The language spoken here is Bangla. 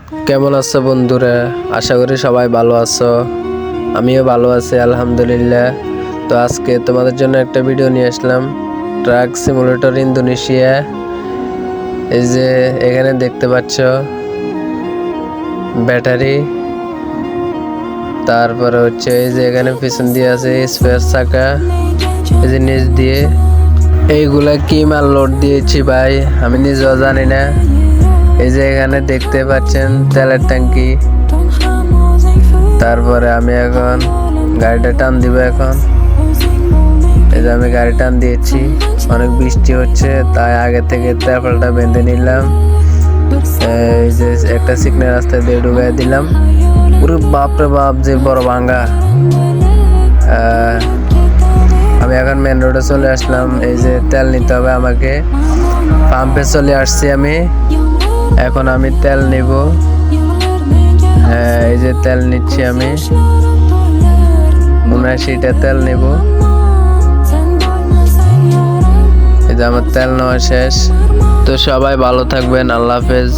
কেমন আছো বন্ধুরা? আশা করি সবাই ভালো আছো। আমিও ভালো আছি আলহামদুলিল্লাহ। তো আজকে তোমাদের জন্য একটা ভিডিও নিয়ে আসলাম, ট্রাক সিমুলেটর ইন্দোনেশিয়া। এই যে এখানে দেখতে পাচ্ছ ব্যাটারি, তারপরে হচ্ছে এই যে এখানে পিছন দিয়ে আছে স্পেয়ার চাকা, এই যে নিচ দিয়ে এইগুলা কি মাল লোড দিয়েছি ভাই আমি নিজেও জানি না। এই যে এখানে দেখতে পাচ্ছেন তেলের ট্যাঙ্কি। তারপরে আমি এখন গাড়িটা টান দিব। এখন এই যে আমি গাড়ি টান দিয়েছি, অনেক বৃষ্টি হচ্ছে তাই আগে থেকে তেলটা বেঁধে নিলাম। এই যে একটা সিগন্যাল রাস্তা দিয়ে ঢুকাই দিলাম। পুরো বাপরে বাপ যে বড় ভাঙ্গা। আমি এখন মেন রোডে চলে আসলাম। এই যে তেল নিতে হবে আমাকে, পাম্পে চলে আসছি আমি। এখন আমি তেল নিব। এই যে তেল নিচ্ছি আমি, 79টা তেল নিব। এই যে আমার তেল নেওয়া শেষ। তো সবাই ভালো থাকবেন, আল্লাহ হাফেজ।